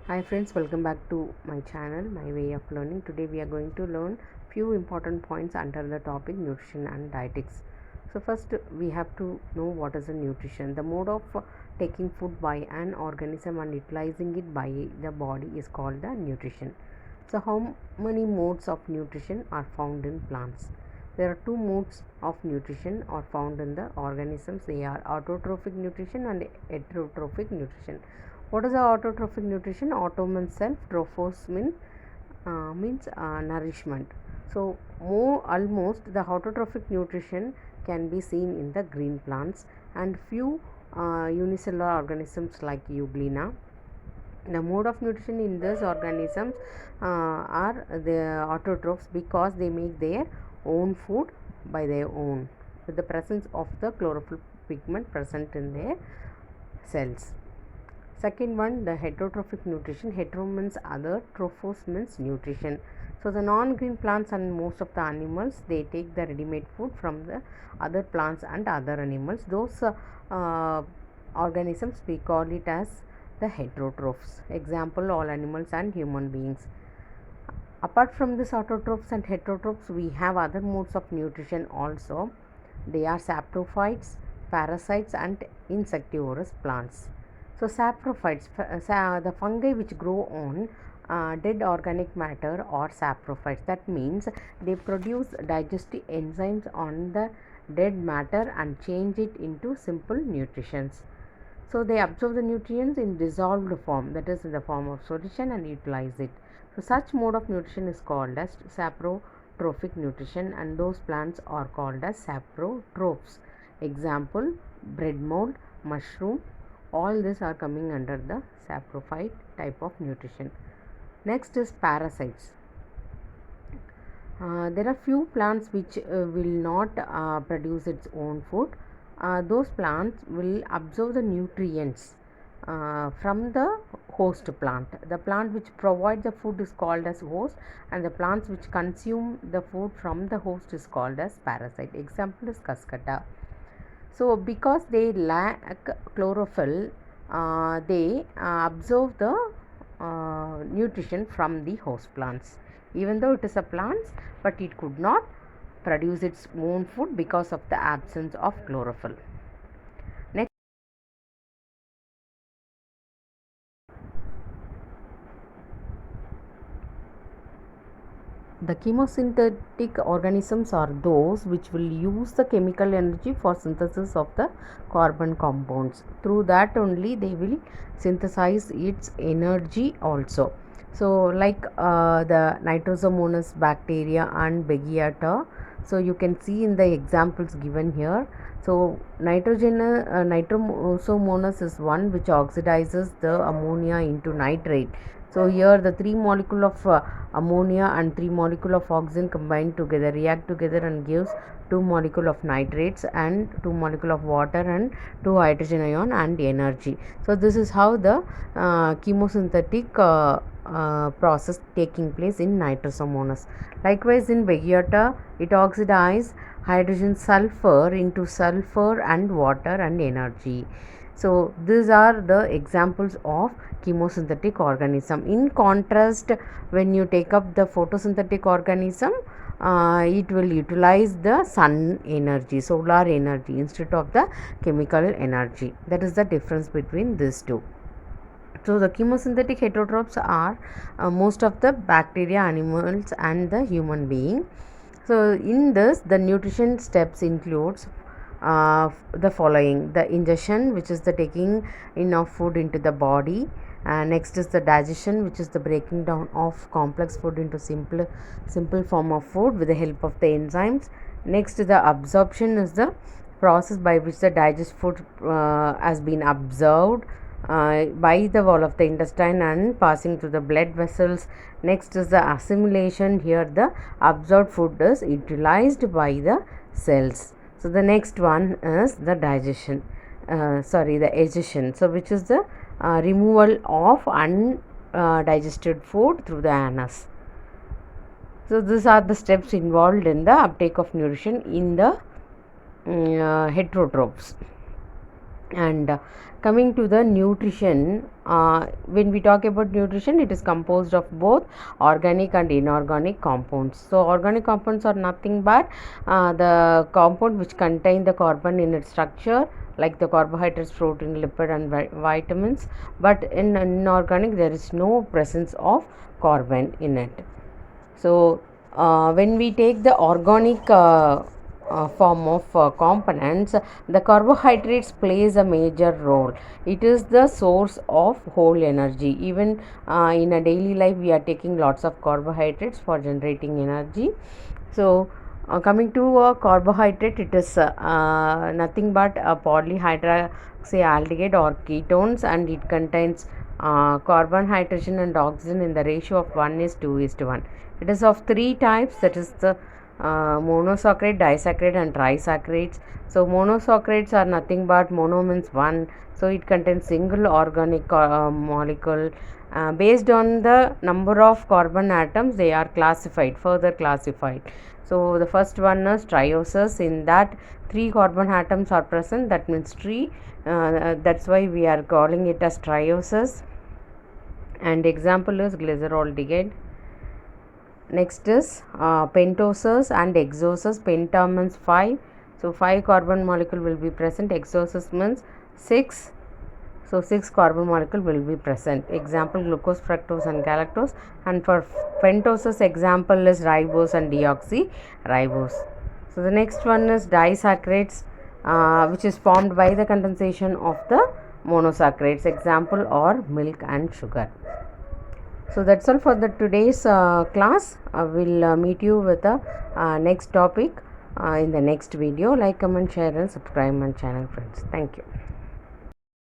Hi friends, welcome back to my channel, My Way of Learning. Today we are going to learn few important points under the topic nutrition and dietetics. So first we have to know what is a nutrition. The mode of taking food by an organism and utilizing it by the body is called the nutrition. So how many modes of nutrition are found in plants? There are two modes of nutrition are found in the organisms. They are autotrophic nutrition and heterotrophic nutrition. What is the autotrophic nutrition? Auto means self, trophos means nourishment. So almost the autotrophic nutrition can be seen in the green plants and few unicellular organisms like Euglena. The mode of nutrition in these organisms are the autotrophs because they make their own food by their own with the presence of the chlorophyll pigment present in their cells. Second one, the heterotrophic nutrition. Hetero means other, trophos means nutrition. So the non-green plants and most of the animals, they take the ready-made food from the other plants and other animals. Those organisms, we call it as the heterotrophs. Example, all animals and human beings. Apart from this autotrophs and heterotrophs, we have other modes of nutrition also. They are saprophytes, parasites and insectivorous plants. So saprophytes, the fungi which grow on dead organic matter are saprophytes. That means they produce digestive enzymes on the dead matter and change it into simple nutrients. So they absorb the nutrients in dissolved form, that is in the form of solution, and utilize it. So such mode of nutrition is called as saprotrophic nutrition, and those plants are called as saprotrophs. Example, bread mold, mushroom, all these are coming under the saprophyte type of nutrition. Next is parasites. There are few plants which will not produce its own food. Those plants will absorb the nutrients from the host plant. The plant which provides the food is called as host, and the plants which consume the food from the host is called as parasite. Example is cuscuta. So because they lack chlorophyll, they absorb the nutrition from the host plants. Even though it is a plant, but it could not produce its own food because of the absence of chlorophyll. Next, the chemosynthetic organisms are those which will use the chemical energy for synthesis of the carbon compounds. Through that only they will synthesize its energy also. So like the nitrosomonas bacteria and Begiata. So you can see in the examples given here. So nitrosomonas is one which oxidizes the ammonia into nitrate. So here the 3 molecule of ammonia and 3 molecule of oxygen combine together, react together and gives 2 molecule of nitrates and 2 molecule of water and 2 hydrogen ion and energy. So this is how the chemosynthetic process taking place in nitrosomonas. Likewise in Begiata, it oxidizes hydrogen sulfur into sulfur and water and energy. So these are the examples of chemosynthetic organism. In contrast, when you take up the photosynthetic organism, it will utilize the sun energy, solar energy instead of the chemical energy. That is the difference between these two. So the chemosynthetic heterotrophs are most of the bacteria, animals and the human being. So in this, the nutrition steps includes the following: the ingestion, which is the taking in of food into the body. Next is the digestion, which is the breaking down of complex food into simple form of food with the help of the enzymes. Next, the absorption is the process by which the digest food has been absorbed by the wall of the intestine and passing through the blood vessels. Next is the assimilation. Here the absorbed food is utilized by the cells. So the next one is the digestion, the egestion. So which is the removal of undigested food through the anus. So these are the steps involved in the uptake of nutrition in the heterotrophs. And coming to the nutrition, when we talk about nutrition, it is composed of both organic and inorganic compounds. So organic compounds are nothing but the compound which contain the carbon in its structure, like the carbohydrates, protein, lipid and vitamins, but in inorganic there is no presence of carbon in it. So when we take the organic form of components, the carbohydrates plays a major role. It is the source of whole energy. Even in a daily life we are taking lots of carbohydrates for generating energy. So coming to a carbohydrate, it is nothing but a polyhydroxyaldehyde or ketones, and it contains carbon, hydrogen and oxygen in the ratio of 1:2:1. It is of three types, that is the monosaccharide, disaccharide and trisaccharides. So monosaccharides are nothing but, mono means one, so it contains single organic molecule. Based on the number of carbon atoms, they are further classified. So the first one is triosis. In that 3 carbon atoms are present, that means tree. That's why we are calling it as triosis. And example is glyceraldehyde. Next is pentosis and exosis. Penta means 5, so 5 carbon molecule will be present. Exosis means 6, so 6 carbon molecule will be present. Example glucose, fructose and galactose. And for pentosis, example is ribose and deoxyribose. So the next one is disaccharides, which is formed by the condensation of the monosaccharides. Example are milk and sugar. So that's all for the today's class. I will meet you with the next topic in the next video. Like, comment, share and subscribe my channel, friends. Thank you.